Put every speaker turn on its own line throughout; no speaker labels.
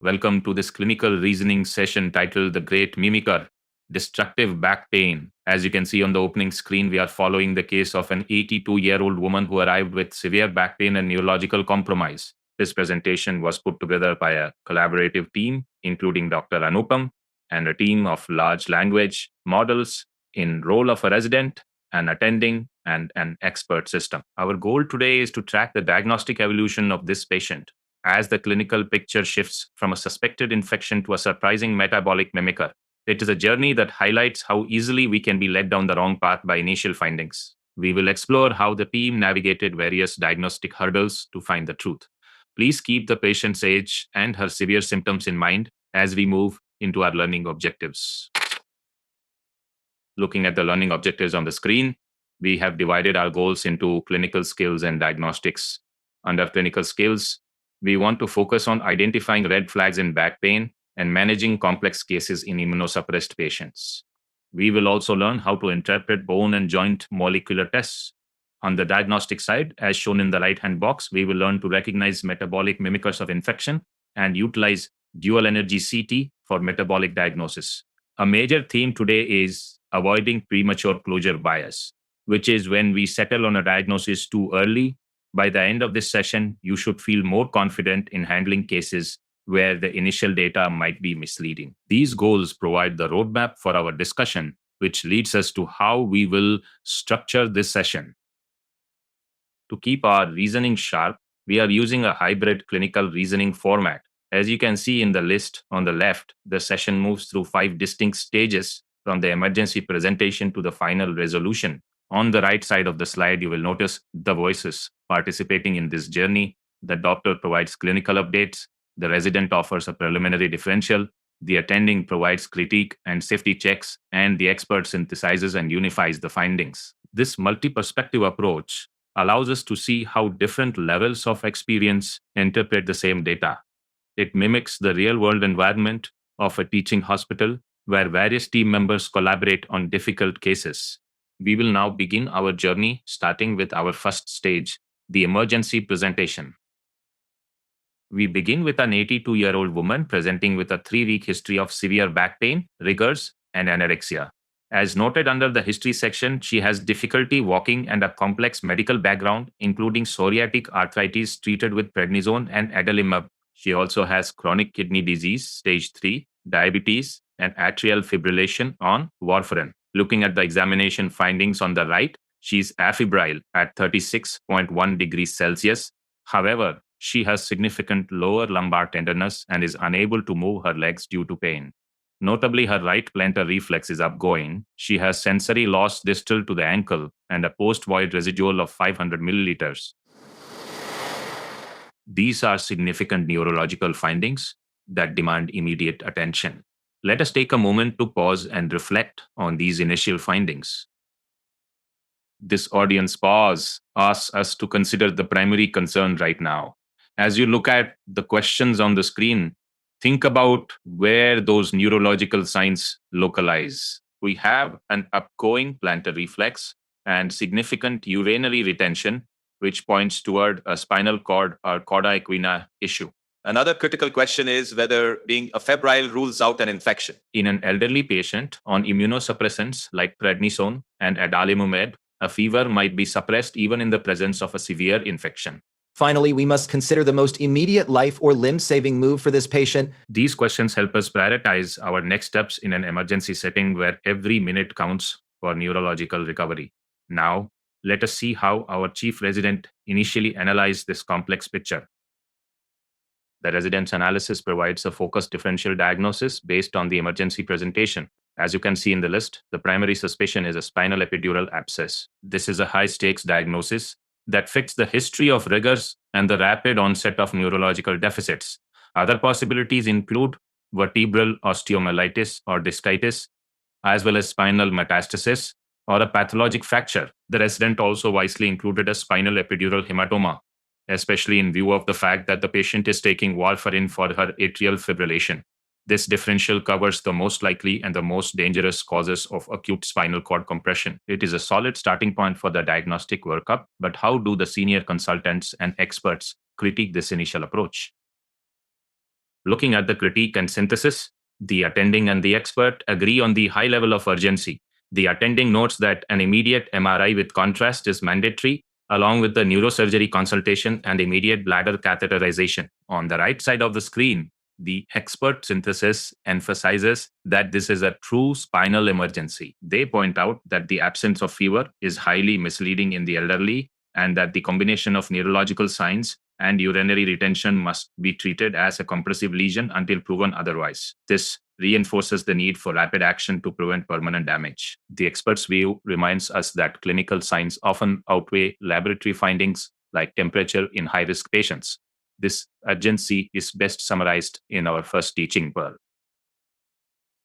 Welcome to this clinical reasoning session titled The Great Mimicker Destructive Back Pain. As you can see on the opening screen, we are following the case of an 82-year-old woman who arrived with severe back pain and neurological compromise. This presentation was put together by a collaborative team, including Dr. Anupam and a team of large language models in role of a resident, an attending, and an expert system. Our goal today is to track the diagnostic evolution of this patient as the clinical picture shifts from a suspected infection to a surprising metabolic mimicker. It is a journey that highlights how easily we can be led down the wrong path by initial findings. We will explore how the team navigated various diagnostic hurdles to find the truth. Please keep the patient's age and her severe symptoms in mind as we move into our learning objectives. Looking at the learning objectives on the screen, we have divided our goals into clinical skills and diagnostics. Under clinical skills, we want to focus on identifying red flags in back pain and managing complex cases in immunosuppressed patients. We will also learn how to interpret bone and joint molecular tests. On the diagnostic side, as shown in the right-hand box, we will learn to recognize metabolic mimickers of infection and utilize dual energy CT for metabolic diagnosis. A major theme today is avoiding premature closure bias, which is when we settle on a diagnosis too early. By the end of this session, you should feel more confident in handling cases where the initial data might be misleading. These goals provide the roadmap for our discussion, which leads us to how we will structure this session. To keep our reasoning sharp, we are using a hybrid clinical reasoning format. As you can see in the list on the left, the session moves through 5 distinct stages from the emergency presentation to the final resolution. On the right side of the slide, you will notice the voices participating in this journey. The doctor provides clinical updates, the resident offers a preliminary differential, the attending provides critique and safety checks, and the expert synthesizes and unifies the findings. This multi-perspective approach allows us to see how different levels of experience interpret the same data. It mimics the real-world environment of a teaching hospital where various team members collaborate on difficult cases. We will now begin our journey, starting with our first stage, the emergency presentation. We begin with an 82-year-old woman presenting with a 3-week history of severe back pain, rigors, and anorexia. As noted under the history section, she has difficulty walking and a complex medical background, including psoriatic arthritis treated with prednisone and adalimumab. She also has chronic kidney disease, stage 3, diabetes, and atrial fibrillation on warfarin. Looking at the examination findings on the right, she is afebrile at 36.1 degrees Celsius. However, she has significant lower lumbar tenderness and is unable to move her legs due to pain. Notably, her right plantar reflex is upgoing. She has sensory loss distal to the ankle and a post-void residual of 500 milliliters. These are significant neurological findings that demand immediate attention. Let us take a moment to pause and reflect on these initial findings. This audience pause asks us to consider the primary concern right now. As you look at the questions on the screen, think about where those neurological signs localize. We have an upgoing plantar reflex and significant urinary retention, which points toward a spinal cord or cauda equina issue.
Another critical question is whether being afebrile rules out an infection.
In an elderly patient on immunosuppressants like prednisone and adalimumab, a fever might be suppressed even in the presence of a severe infection.
Finally, we must consider the most immediate life or limb-saving move for this patient.
These questions help us prioritize our next steps in an emergency setting where every minute counts for neurological recovery. Now, let us see how our chief resident initially analyzed this complex picture. The resident's analysis provides a focused differential diagnosis based on the emergency presentation. As you can see in the list, the primary suspicion is a spinal epidural abscess. This is a high-stakes diagnosis that fits the history of rigors and the rapid onset of neurological deficits. Other possibilities include vertebral osteomyelitis or discitis, as well as spinal metastasis or a pathologic fracture. The resident also wisely included a spinal epidural hematoma, especially in view of the fact that the patient is taking warfarin for her atrial fibrillation. This differential covers the most likely and the most dangerous causes of acute spinal cord compression. It is a solid starting point for the diagnostic workup, but how do the senior consultants and experts critique this initial approach? Looking at the critique and synthesis, the attending and the expert agree on the high level of urgency. The attending notes that an immediate MRI with contrast is mandatory, along with the neurosurgery consultation and immediate bladder catheterization. On the right side of the screen, the expert synthesis emphasizes that this is a true spinal emergency. They point out that the absence of fever is highly misleading in the elderly and that the combination of neurological signs and urinary retention must be treated as a compressive lesion until proven otherwise. This reinforces the need for rapid action to prevent permanent damage. The expert's view reminds us that clinical signs often outweigh laboratory findings like temperature in high risk patients. This urgency is best summarized in our first teaching pearl.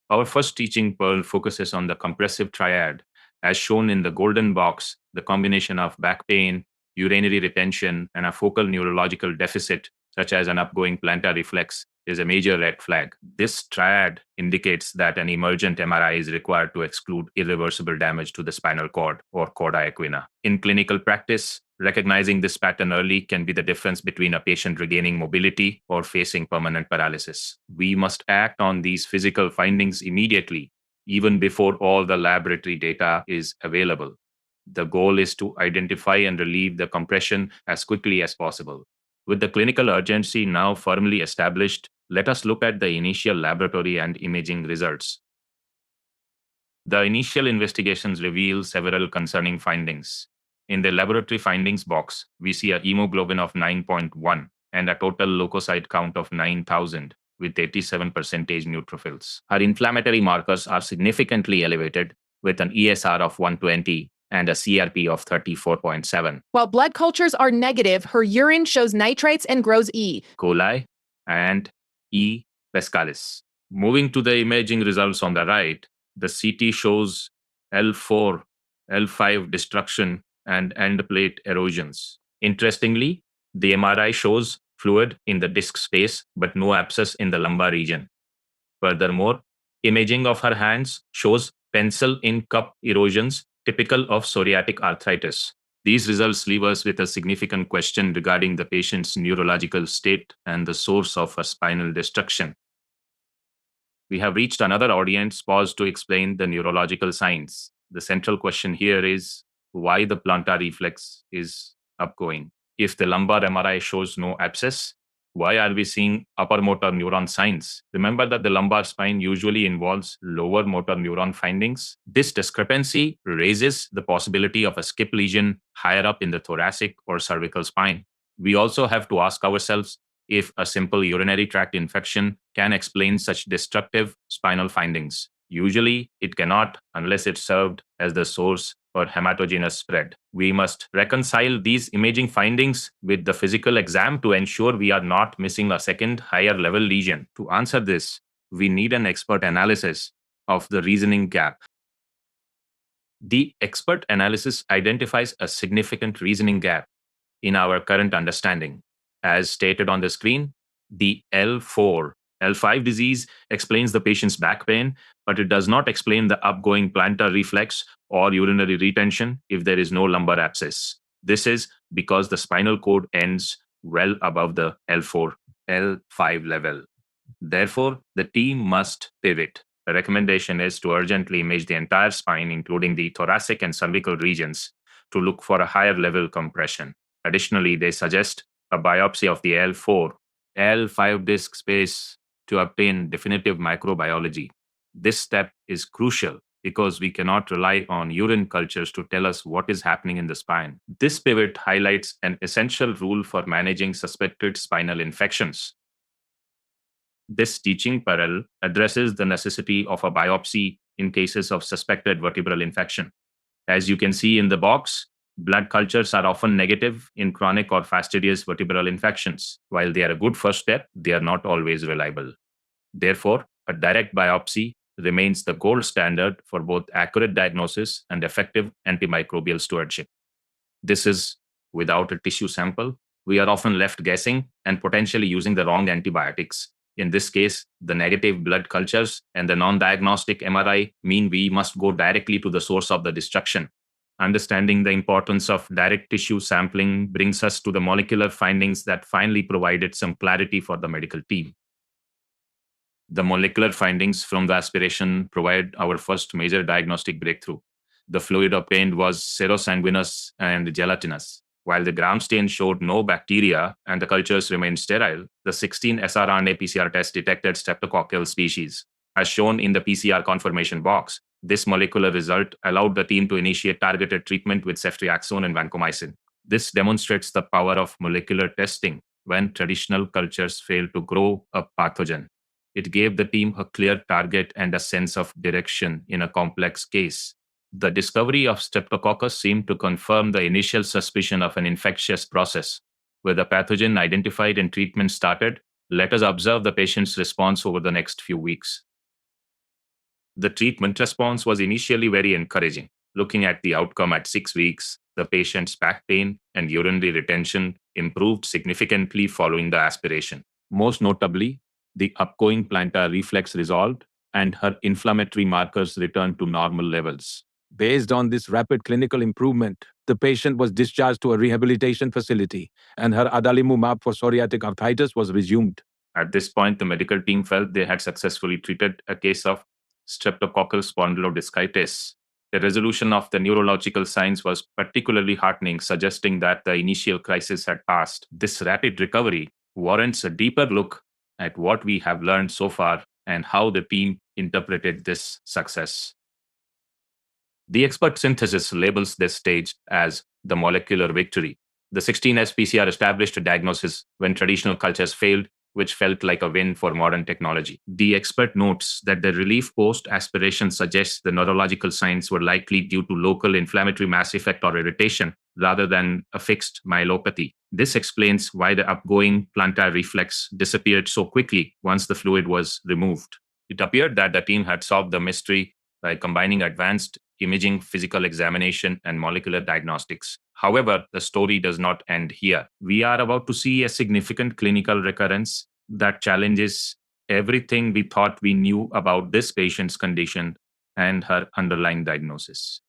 Our first teaching pearl focuses on the compressive triad. As shown in the golden box, the combination of back pain, urinary retention, and a focal neurological deficit, such as an upgoing plantar reflex, is a major red flag. This triad indicates that an emergent MRI is required to exclude irreversible damage to the spinal cord or chorda equina. In clinical practice, recognizing this pattern early can be the difference between a patient regaining mobility or facing permanent paralysis. We must act on these physical findings immediately, even before all the laboratory data is available. The goal is to identify and relieve the compression as quickly as possible. With the clinical urgency now firmly established, let us look at the initial laboratory and imaging results. The initial investigations reveal several concerning findings. In the laboratory findings box, we see a hemoglobin of 9.1 and a total leukocyte count of 9,000 with 87% neutrophils. Her inflammatory markers are significantly elevated with an ESR of 120 and a CRP of 34.7.
While blood cultures are negative, her urine shows nitrates and grows E.
coli and E. pescalis. Moving to the imaging results on the right, the CT shows L4, L5 destruction and end plate erosions. Interestingly, the MRI shows fluid in the disc space but no abscess in the lumbar region. Furthermore, imaging of her hands shows pencil in cup erosions typical of psoriatic arthritis. These results leave us with a significant question regarding the patient's neurological state and the source of her spinal destruction. We have reached another audience pause to explain the neurological signs. The central question here is why the plantar reflex is upgoing. If the lumbar MRI shows no abscess, why are we seeing upper motor neuron signs? Remember that the lumbar spine usually involves lower motor neuron findings. This discrepancy raises the possibility of a skip lesion higher up in the thoracic or cervical spine. We also have to ask ourselves if a simple urinary tract infection can explain such destructive spinal findings. Usually, it cannot unless it served as the source for hematogenous spread. We must reconcile these imaging findings with the physical exam to ensure we are not missing a second higher level lesion. To answer this, we need an expert analysis of the reasoning gap. The expert analysis identifies a significant reasoning gap in our current understanding. As stated on the screen, the L4, L5 disease explains the patient's back pain, but it does not explain the upgoing plantar reflex or urinary retention if there is no lumbar abscess. This is because the spinal cord ends well above the L4, L5 level. Therefore, the team must pivot. The recommendation is to urgently image the entire spine, including the thoracic and cervical regions, to look for a higher level compression. Additionally, they suggest a biopsy of the L4, L5 disc space to obtain definitive microbiology. This step is crucial because we cannot rely on urine cultures to tell us what is happening in the spine. This pivot highlights an essential rule for managing suspected spinal infections. This teaching parallel addresses the necessity of a biopsy in cases of suspected vertebral infection. As you can see in the box, blood cultures are often negative in chronic or fastidious vertebral infections. While they are a good first step, they are not always reliable. Therefore, a direct biopsy remains the gold standard for both accurate diagnosis and effective antimicrobial stewardship. This is without a tissue sample. We are often left guessing and potentially using the wrong antibiotics. In this case, the negative blood cultures and the non-diagnostic MRI mean we must go directly to the source of the destruction. Understanding the importance of direct tissue sampling brings us to the molecular findings that finally provided some clarity for the medical team. The molecular findings from the aspiration provide our first major diagnostic breakthrough. The fluid obtained was serosanguinous and gelatinous. While the gram stain showed no bacteria and the cultures remained sterile, the 16 sRNA PCR test detected streptococcal species. As shown in the PCR confirmation box, this molecular result allowed the team to initiate targeted treatment with ceftriaxone and vancomycin. This demonstrates the power of molecular testing when traditional cultures fail to grow a pathogen. It gave the team a clear target and a sense of direction in a complex case. The discovery of Streptococcus seemed to confirm the initial suspicion of an infectious process. With the pathogen identified and treatment started, let us observe the patient's response over the next few weeks. The treatment response was initially very encouraging. Looking at the outcome at 6 weeks, the patient's back pain and urinary retention improved significantly following the aspiration. Most notably, the upgoing plantar reflex resolved and her inflammatory markers returned to normal levels.
Based on this rapid clinical improvement, the patient was discharged to a rehabilitation facility and her adalimumab for psoriatic arthritis was resumed.
At this point, the medical team felt they had successfully treated a case of streptococcal spondylodiscitis. The resolution of the neurological signs was particularly heartening, suggesting that the initial crisis had passed. This rapid recovery warrants a deeper look at what we have learned so far and how the team interpreted this success. The expert synthesis labels this stage as the molecular victory. The 16S PCR established a diagnosis when traditional cultures failed, which felt like a win for modern technology. The expert notes that the relief post-aspiration suggests the neurological signs were likely due to local inflammatory mass effect or irritation rather than a fixed myelopathy. This explains why the upgoing plantar reflex disappeared so quickly once the fluid was removed. It appeared that the team had solved the mystery by combining advanced imaging, physical examination, and molecular diagnostics. However, the story does not end here. We are about to see a significant clinical recurrence that challenges everything we thought we knew about this patient's condition and her underlying diagnosis.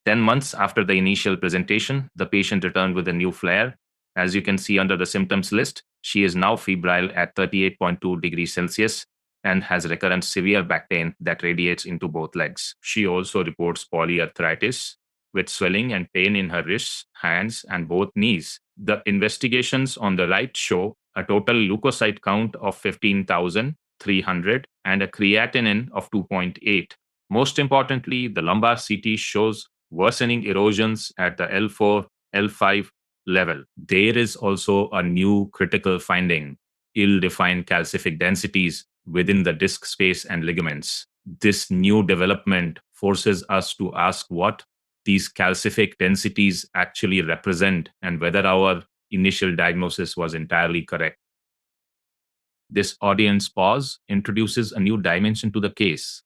10 months after the initial presentation, the patient returned with a new flare. As you can see under the symptoms list, she is now febrile at 38.2 degrees Celsius and has recurrent severe back pain that radiates into both legs. She also reports polyarthritis with swelling and pain in her wrists, hands, and both knees. The investigations on the right show a total leukocyte count of 15,300 and a creatinine of 2.8. Most importantly, the lumbar CT shows worsening erosions at the L4, L5 level. There is also a new critical finding: ill-defined calcific densities within the disc space and ligaments. This new development forces us to ask what these calcific densities actually represent and whether our initial diagnosis was entirely correct. This audience pause introduces a new dimension to the case.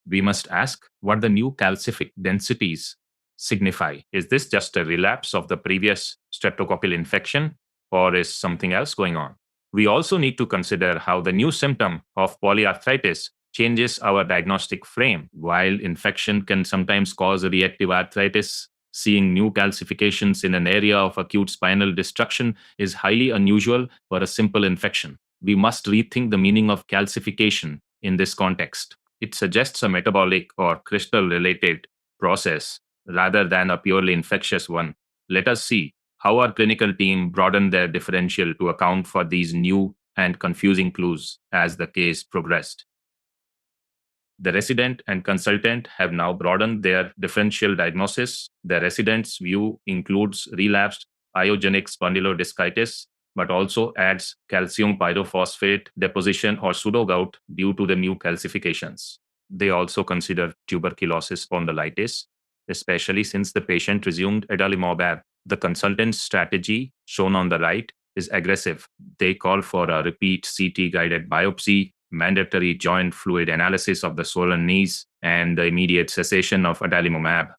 We must ask what the new calcific densities signify. Is this just a relapse of the previous streptococcal infection, or is something else going on? We also need to consider how the new symptom of polyarthritis changes our diagnostic frame. While infection can sometimes cause reactive arthritis, seeing new calcifications in an area of acute spinal destruction is highly unusual for a simple infection. We must rethink the meaning of calcification in this context. It suggests a metabolic or crystal-related process rather than a purely infectious one. Let us see how our clinical team broadened their differential to account for these new and confusing clues as the case progressed. The resident and consultant have now broadened their differential diagnosis. The resident's view includes relapsed iogenic spondylodiscitis, but also adds calcium pyrophosphate deposition or pseudogout due to the new calcifications. They also consider tuberculosis spondylitis, especially since the patient resumed adalimumab. The consultant's strategy, shown on the right, is aggressive. They call for a repeat CT-guided biopsy, mandatory joint fluid analysis of the swollen knees, and the immediate cessation of adalimumab.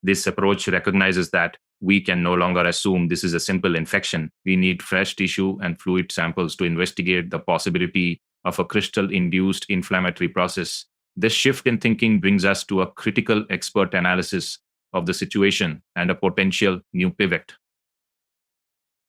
This approach recognizes that we can no longer assume this is a simple infection. We need fresh tissue and fluid samples to investigate the possibility of a crystal-induced inflammatory process. This shift in thinking brings us to a critical expert analysis of the situation and a potential new pivot.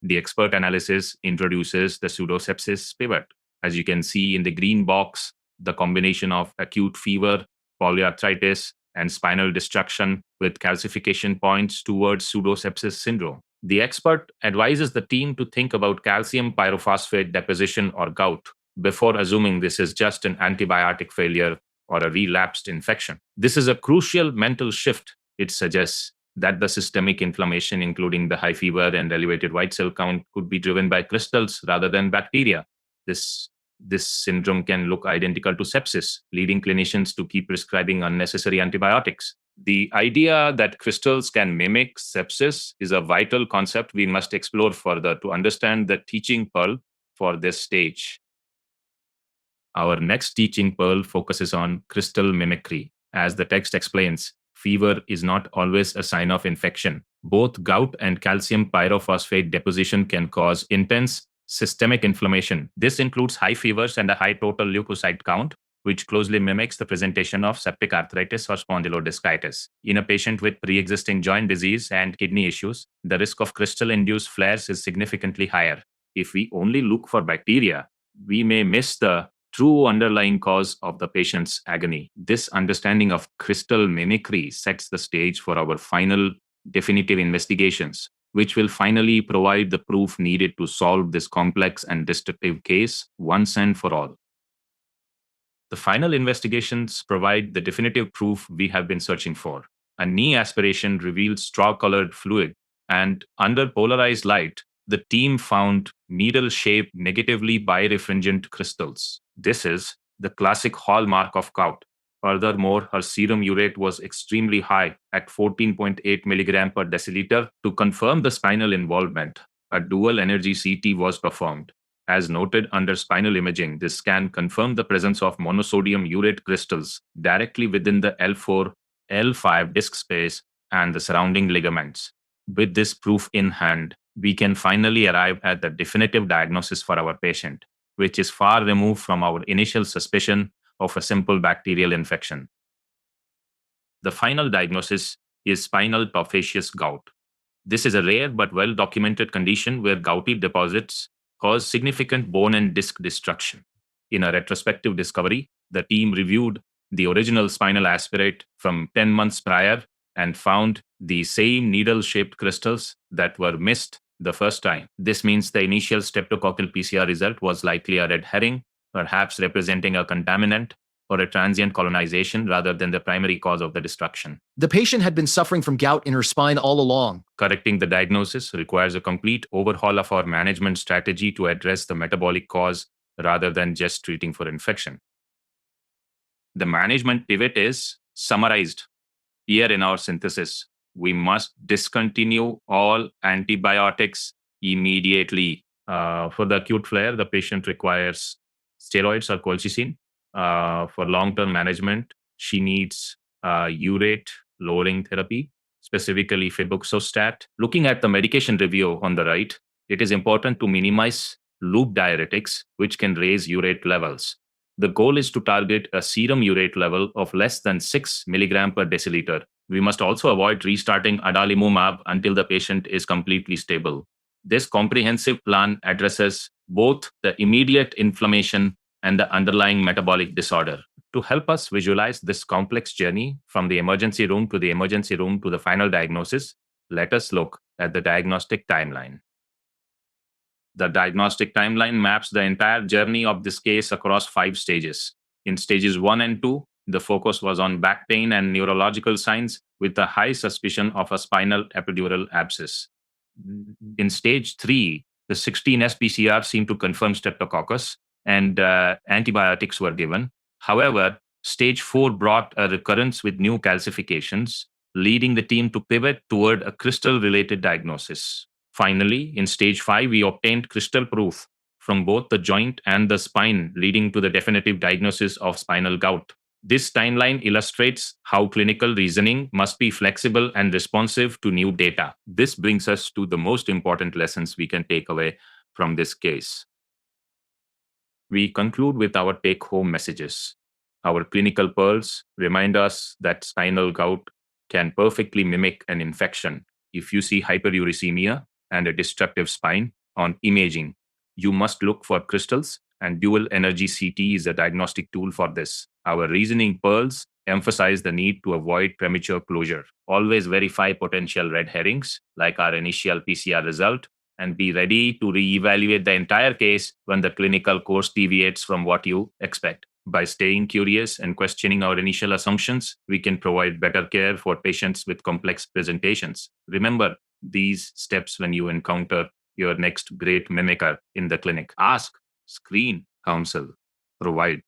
The expert analysis introduces the pseudosepsis pivot. As you can see in the green box, the combination of acute fever, polyarthritis, and spinal destruction with calcification points towards pseudosepsis syndrome. The expert advises the team to think about calcium pyrophosphate deposition or gout before assuming this is just an antibiotic failure or a relapsed infection. This is a crucial mental shift. It suggests that the systemic inflammation, including the high fever and elevated white cell count, could be driven by crystals rather than bacteria. This this syndrome can look identical to sepsis, leading clinicians to keep prescribing unnecessary antibiotics. The idea that crystals can mimic sepsis is a vital concept we must explore further to understand the teaching pearl for this stage. Our next teaching pearl focuses on crystal mimicry. As the text explains, fever is not always a sign of infection. Both gout and calcium pyrophosphate deposition can cause intense systemic inflammation. This includes high fevers and a high total leukocyte count, which closely mimics the presentation of septic arthritis or spondylodiscitis. In a patient with pre-existing joint disease and kidney issues, the risk of crystal-induced flares is significantly higher. If we only look for bacteria, we may miss the true underlying cause of the patient's agony. This understanding of crystal mimicry sets the stage for our final definitive investigations, which will finally provide the proof needed to solve this complex and destructive case once and for all. The final investigations provide the definitive proof we have been searching for. A knee aspiration revealed straw-colored fluid, and under polarized light, the team found needle-shaped, negatively birefringent crystals. This is the classic hallmark of gout. Furthermore, her serum urate was extremely high at 14.8 milligram per deciliter. To confirm the spinal involvement, a dual energy CT was performed. As noted under spinal imaging, this scan confirmed the presence of monosodium urate crystals directly within the L4, L5 disc space and the surrounding ligaments. With this proof in hand, we can finally arrive at the definitive diagnosis for our patient, which is far removed from our initial suspicion of a simple bacterial infection. The final diagnosis is spinal tophaceous gout. This is a rare but well-documented condition where gouty deposits cause significant bone and disc destruction. In a retrospective discovery, the team reviewed the original spinal aspirate from 10 months prior and found the same needle-shaped crystals that were missed the first time. This means the initial streptococcal PCR result was likely a red herring, perhaps representing a contaminant or a transient colonization rather than the primary cause of the destruction.
The patient had been suffering from gout in her spine all along.
Correcting the diagnosis requires a complete overhaul of our management strategy to address the metabolic cause rather than just treating for infection. The management pivot is summarized here in our synthesis. We must discontinue all antibiotics immediately. For the acute flare, the patient requires steroids or colchicine. For long-term management, she needs urate lowering therapy, specifically febuxostat. Looking at the medication review on the right, it is important to minimize loop diuretics, which can raise urate levels. The goal is to target a serum urate level of less than 6 milligram per deciliter. We must also avoid restarting adalimumab until the patient is completely stable. This comprehensive plan addresses both the immediate inflammation and the underlying metabolic disorder. To help us visualize this complex journey from the emergency room to the final diagnosis, let us look at the diagnostic timeline. The diagnostic timeline maps the entire journey of this case across 5 stages. In stages 1 and 2, the focus was on back pain and neurological signs with a high suspicion of a spinal epidural abscess. In stage 3, the 16 SPCR seemed to confirm streptococcus, and antibiotics were given. However, stage 4 brought a recurrence with new calcifications, leading the team to pivot toward a crystal-related diagnosis. Finally, in stage 5, we obtained crystal proof from both the joint and the spine, leading to the definitive diagnosis of spinal gout. This timeline illustrates how clinical reasoning must be flexible and responsive to new data. This brings us to the most important lessons we can take away from this case. We conclude with our take-home messages. Our clinical pearls remind us that spinal gout can perfectly mimic an infection. If you see hyperuricemia and a destructive spine on imaging, you must look for crystals and dual energy CT is a diagnostic tool for this. Our reasoning pearls emphasize the need to avoid premature closure. Always verify potential red herrings, like our initial PCR result, and be ready to reevaluate the entire case when the clinical course deviates from what you expect. By staying curious and questioning our initial assumptions, we can provide better care for patients with complex presentations. Remember these steps when you encounter your next great mimicker in the clinic. Ask, screen, counsel, provide.